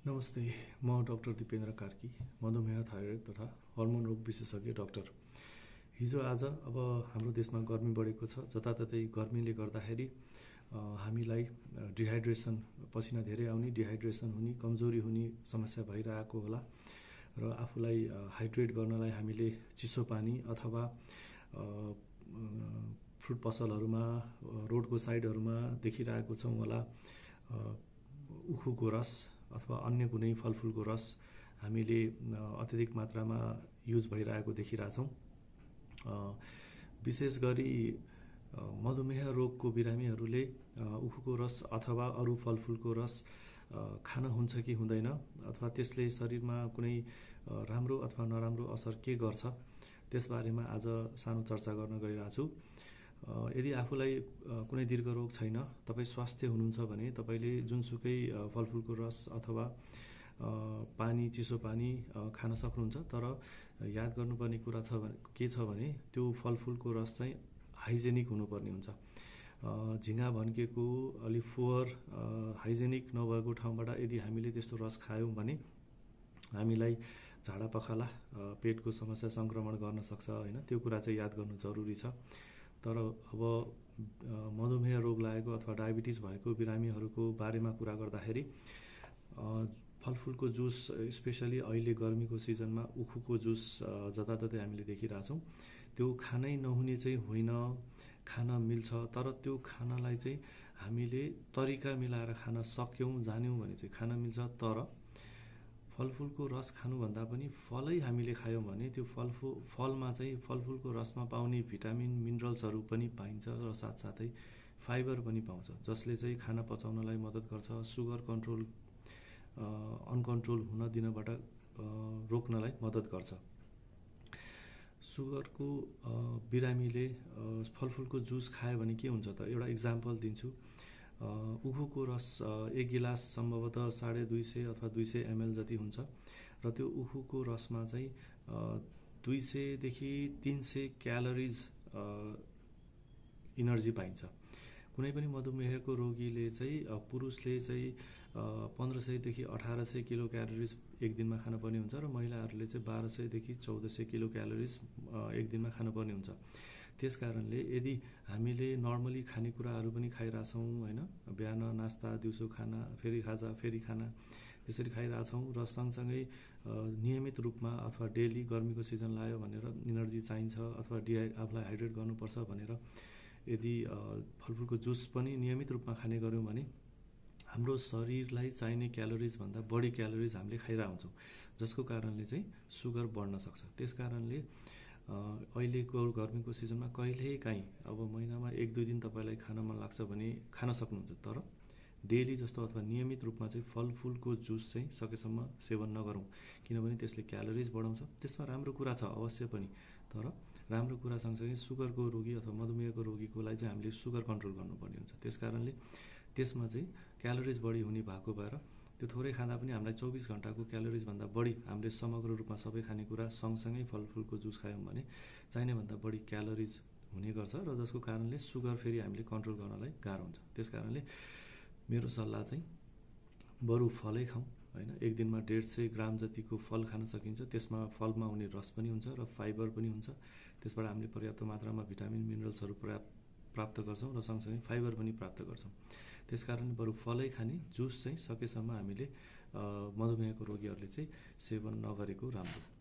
नमस्ते, म डाक्टर दिपेन्द्र कार्की, मधुमेह थाइरोइड तथा हर्मोन रोग विशेषज्ञ डाक्टर। हिजो आज अब हाम्रो देशमा गर्मी बढेको छ। जताततै गर्मीले गर्दाखेरि हामीलाई डिहाइड्रेसन, पसिना धेरै आउने, डिहाइड्रेसन हुने, कमजोरी हुने समस्या भइरहेको होला र आफूलाई हाइड्रेट गर्नलाई हामीले चिसो पानी अथवा फ्रुट पसलहरूमा, रोडको साइडहरूमा देखिरहेको छौँ होला उखुको रस अथवा अन्य कुनै फलफुलको रस हामीले अत्यधिक मात्रामा युज भइरहेको देखिरहेछौँ। विशेष गरी मधुमेह रोगको बिरामीहरूले उखुको रस अथवा अरू फलफुलको रस खान हुन्छ कि हुँदैन, अथवा त्यसले शरीरमा कुनै राम्रो अथवा नराम्रो असर के गर्छ, त्यसबारेमा आज सानो चर्चा गर्न गइरहेको छु। यदि आफूलाई कुनै दीर्घ रोग छैन, तपाईँ स्वास्थ्य हुनुहुन्छ भने तपाईँले जुनसुकै फलफुलको रस अथवा पानी, चिसो पानी खान सक्नुहुन्छ। तर याद गर्नुपर्ने कुरा के छ भने त्यो फलफुलको रस चाहिँ हाइजेनिक हुनुपर्ने हुन्छ। झिँगा भन्केको, अलि फोहोर, हाइजेनिक नभएको ठाउँबाट यदि हामीले त्यस्तो रस खायौँ भने हामीलाई झाडा पखाला, पेटको समस्या सङ्क्रमण गर्न सक्छ होइन। त्यो कुरा चाहिँ याद गर्नु जरुरी छ। तर अब मधुमेह रोग लागेको अथवा डायबिटिज भएको बिरामीहरूको बारेमा कुरा गर्दाखेरि फलफुलको जुस, स्पेसली अहिले गर्मीको सिजनमा उखुको जुस जताततै हामीले देखिरहेछौँ। त्यो खानै नहुने चाहिँ होइन, खान मिल्छ। तर त्यो खानलाई चाहिँ हामीले तरिका मिलाएर खान सक्यौँ, जान्यौँ भने चाहिँ खान मिल्छ। तर फलफुलको रस खानुभन्दा पनि फलै हामीले खायौँ भने त्यो फलमा चाहिँ फलफुलको रसमा पाउने भिटामिन, मिनरल्सहरू पनि पाइन्छ र साथसाथै फाइबर पनि पाउँछ, जसले चाहिँ खाना पचाउनलाई मद्दत गर्छ, सुगर कन्ट्रोल अनकन्ट्रोल हुन दिनबाट रोक्नलाई मद्दत गर्छ। सुगरको बिरामीले फलफुलको जुस खायो भने के हुन्छ त? एउटा इक्जाम्पल दिन्छु। उखुको रस एक गिलास सम्भवतः 250 अथवा 200 ml जति हुन्छ र त्यो उखुको रसमा चाहिँ 200 देखि 300 क्यालोरिज इनर्जी पाइन्छ। कुनै पनि मधुमेहको रोगीले चाहिँ, पुरुषले चाहिँ 1500 देखि 1800 किलो क्यालोरिज एक दिनमा खानुपर्ने हुन्छ र महिलाहरूले चाहिँ 1200 देखि 1400 किलो क्यालोरिज एक दिनमा खानुपर्ने हुन्छ। त्यस कारणले यदि हामीले नर्मली खानेकुराहरू पनि खाइरहेछौँ होइन, बिहान नास्ता, दिउँसो खाना, फेरि खाजा, फेरि खाना, त्यसरी खाइरहेछौँ र सँगसँगै नियमित रूपमा अथवा डेली गर्मीको सिजन लाग्यो भनेर इनर्जी चाहिन्छ अथवा आफूलाई हाइड्रेट गर्नुपर्छ भनेर यदि फलफुलको जुस पनि नियमित रूपमा खाने गऱ्यौँ भने हाम्रो शरीरलाई चाहिने क्यालोरिजभन्दा बढी क्यालोरिज हामीले खाइरहेको हुन्छौँ, जसको कारणले चाहिँ सुगर बढ्न सक्छ। त्यस कारणले अहिलेको गर्मीको सिजनमा कहिलेकाहीँ, अब महिनामा 1-2 दिन तपाईँलाई खान मन लाग्छ भने खान सक्नुहुन्छ। तर डेली जस्तो अथवा नियमित रूपमा चाहिँ फलफुलको जुस चाहिँ सकेसम्म सेवन नगरौँ, किनभने त्यसले क्यालोरिज बढाउँछ। त्यसमा राम्रो कुरा छ अवश्य पनि, तर राम्रो कुरा सँगसँगै सुगरको रोगी अथवा मधुमेहको रोगीको लागि चाहिँ हामीले सुगर कन्ट्रोल गर्नुपर्ने हुन्छ। त्यस कारणले त्यसमा चाहिँ क्यालोरिज बढी हुने भएको भएर त्यो थोरै खाँदा पनि हामीलाई 24 घन्टाको क्यालोरिजभन्दा बढी हामीले समग्र रूपमा सबै खानेकुरा सँगसँगै फलफुलको जुस खायौँ भने चाहिने भन्दा बढी क्यालोरिज हुने गर्छ र जसको कारणले सुगर फेरि हामीले कन्ट्रोल गर्नलाई गाह्रो हुन्छ। त्यस कारणले मेरो सल्लाह चाहिँ बरु फलै खाउँ होइन। एक दिनमा 150 ग्राम जतिको फल खान सकिन्छ। त्यसमा फलमा हुने रस पनि हुन्छ र फाइबर पनि हुन्छ। त्यसबाट हामीले पर्याप्त मात्रामा भिटामिन, मिनरल्सहरू प्राप्त गर्छौँ र सँगसँगै फाइबर पनि प्राप्त गर्छौँ। त्यसकारण बरु फलै खाने, जुस चाहिँ सकेसम्म हामीले मधुमेहको रोगीहरूले चाहिँ सेवन नगरेको राम्रो।